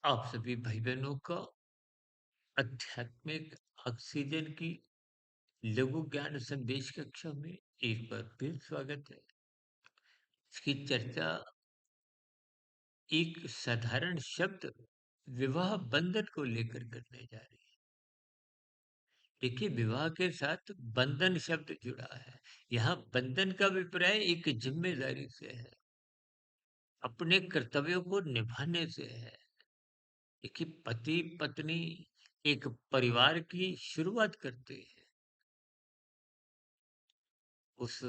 आप सभी भाई बहनों का आध्यात्मिक ऑक्सीजन की लघु ज्ञान संदेश कक्षा में एक बार फिर स्वागत है। इसकी चर्चा एक साधारण शब्द विवाह बंधन को लेकर करने जा रही है। देखिए, विवाह के साथ बंधन शब्द जुड़ा है। यहाँ बंधन का अभिप्राय एक जिम्मेदारी से है, अपने कर्तव्यों को निभाने से है। देखिए, पति पत्नी एक परिवार की शुरुआत करते हैं। उस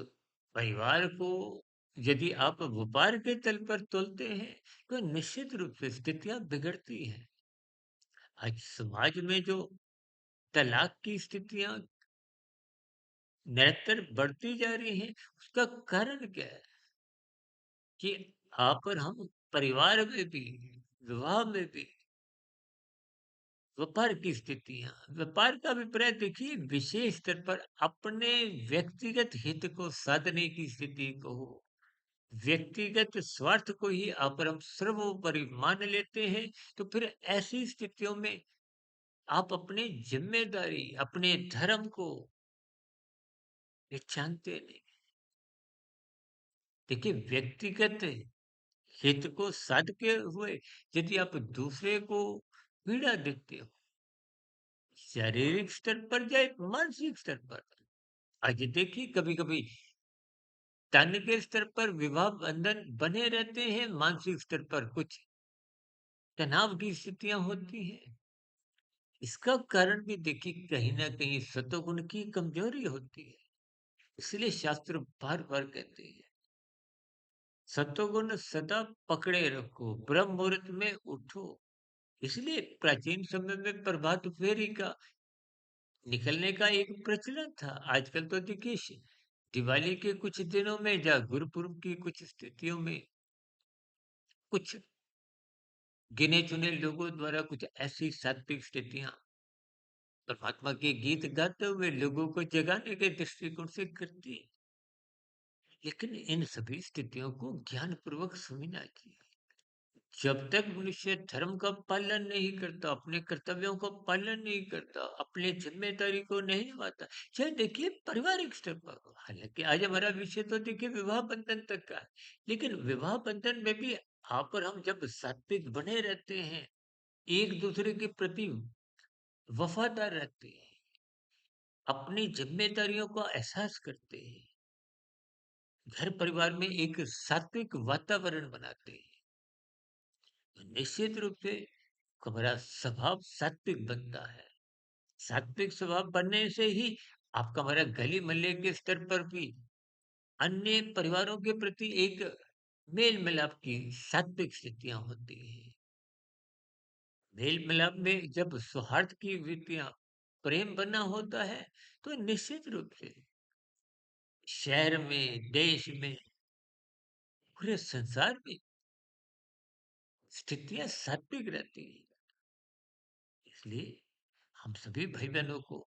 परिवार को यदि आप व्यापार के तल पर तोलते हैं, तो निश्चित रूप से स्थितियां बिगड़ती हैं। आज समाज में जो तलाक की स्थितियां निरंतर बढ़ती जा रही हैं, उसका कारण क्या है कि आप और हम परिवार में भी, विवाह में भी व्यापार की स्थितियां, व्यापार का अभिप्राय देखिए विशेष स्तर पर अपने व्यक्तिगत हित को साधने की स्थिति को, व्यक्तिगत स्वार्थ को ही अगर हम सर्वोपरि मान लेते हैं, तो फिर ऐसी स्थितियों में आप अपनी जिम्मेदारी, अपने धर्म को पहचानते नहीं। देखिए, व्यक्तिगत हित को साधते हुए यदि आप दूसरे को पीड़ा देते हो, शारीरिक स्तर पर या मानसिक स्तर पर, आज देखिए कभी कभी तन के स्तर पर विवाह बंधन बने रहते हैं, मानसिक स्तर पर कुछ तनाव की स्थितियां होती हैं। इसका कारण भी देखिए कहीं न कहीं सतोगुण की कमजोरी होती है। इसलिए शास्त्र बार-बार कहते हैं, सतोगुण सदा पकड़े रखो, ब्रह्म मुहूर्त में उठो। इसलिए प्राचीन समय में प्रभात फेरी का निकलने का एक प्रचलन था। आजकल तो देखिए दिवाली के कुछ दिनों में या गुरुपुरब की कुछ स्थितियों में कुछ गिने-चुने लोगों द्वारा कुछ ऐसी सात्विक स्थितियां परमात्मा के गीत गाते हुए लोगों को जगाने के दृष्टिकोण से करती है। लेकिन इन सभी स्थितियों को ज्ञानपूर्वक समझना चाहिए। जब तक मनुष्य धर्म का पालन नहीं करता, अपने कर्तव्यों का पालन नहीं करता, अपनी जिम्मेदारी को नहीं निभाता, चाहे देखिए पारिवारिक स्तर पर हो। हालांकि आज हमारा विषय तो देखिए विवाह बंधन तक का है, लेकिन विवाह बंधन में भी आप और हम जब सात्विक बने रहते हैं, एक दूसरे के प्रति वफादार रहते हैं, अपनी जिम्मेदारियों का एहसास करते हैं, घर परिवार में एक सात्विक वातावरण बनाते हैं, तो निश्चित रूप से हमारा स्वभाव सात्विक बनता है। सात्विक स्वभाव बनने से ही आपका हमारा गली मोहल्ले के स्तर पर भी अन्य परिवारों के प्रति एक मेल मिलाप की सात्विक स्थितियां होती हैं। मेल मिलाप में जब सौहार्द की वृत्तियां, प्रेम बना होता है, तो निश्चित रूप से शहर में, देश में, पूरे संसार में स्थितियां सात्विक रहती हैं। इसलिए हम सभी भाई बहनों को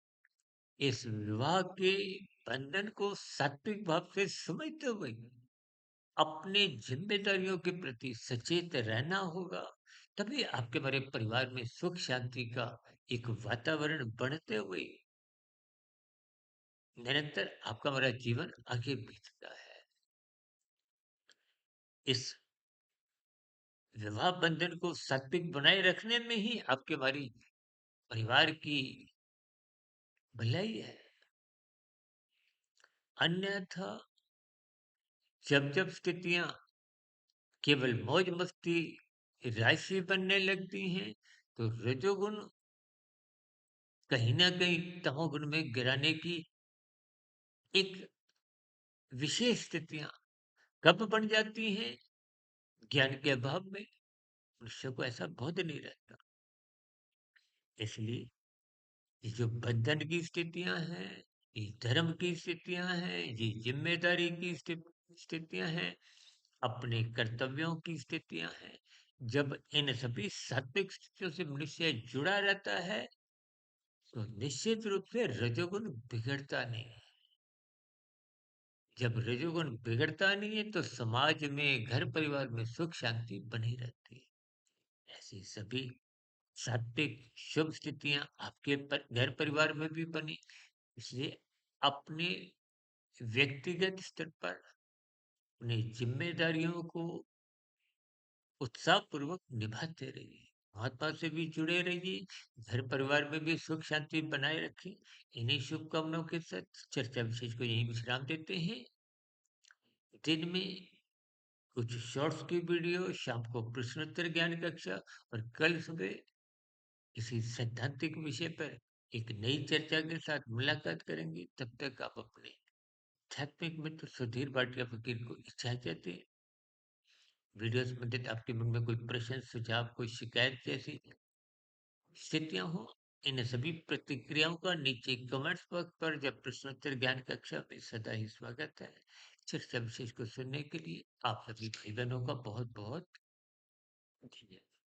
इस विवाह के बंधन को सात्विक भाव से समझते हुए अपनी जिम्मेदारियों के प्रति सचेत रहना होगा। तभी आपके हमारे परिवार में सुख शांति का एक वातावरण बढ़ते हुए निरंतर आपका हमारा जीवन आगे बढ़ता है। इस विवाह बंधन को सात्विक बनाए रखने में ही आपके हमारी परिवार की भलाई है। अन्यथा जब जब स्थितियां केवल मौज मस्ती राशि बनने लगती हैं, तो रजोगुण कहीं ना कहीं तमोगुण में गिराने की एक विशेष स्थितियां कब बन जाती हैं? ज्ञान के अभाव में मनुष्य को ऐसा बोध नहीं रहता। इसलिए ये जो बंधन की स्थितियां हैं, ये धर्म की स्थितियां हैं, ये जिम्मेदारी की स्थितियां हैं, अपने कर्तव्यों की स्थितियां हैं। जब इन सभी सात्विक स्थितियों से मनुष्य जुड़ा रहता है, तो निश्चित रूप से रजोगुण बिगड़ता नहीं है। जब रजोगुण बिगड़ता नहीं है, तो समाज में, घर परिवार में सुख शांति बनी रहती है। ऐसी सभी सात्विक शुभ स्थितियाँ आपके घर परिवार में भी बनी। इसलिए अपने व्यक्तिगत स्तर पर अपनी जिम्मेदारियों को उत्साहपूर्वक निभाते रहिए। महात्मा से भी जुड़े रहिए, घर परिवार में भी सुख शांति बनाए रखें। इन्हीं शुभकामनाओं के साथ चर्चा विशेष को यहीं विश्राम देते हैं। दिन में कुछ शॉर्ट्स की वीडियो, शाम को प्रश्नोत्तर ज्ञान कक्षा और कल सुबह किसी सैद्धांतिक विषय पर एक नई चर्चा के साथ मुलाकात करेंगे। तब तक आप अपने आध्यात्मिक मित्र सुधीर भाटिया फकीर को इजाजत दें। वीडियो संबंधित आपके मन में कोई प्रश्न, सुझाव, कोई शिकायत जैसी स्थितियां हो, इन सभी प्रतिक्रियाओं का नीचे कमेंट्स बॉक्स पर जब प्रश्नोत्तर ज्ञान कक्षा में सदा ही स्वागत है। चर्चा विशेष को सुनने के लिए आप सभी भाई बहनों का बहुत बहुत धन्यवाद।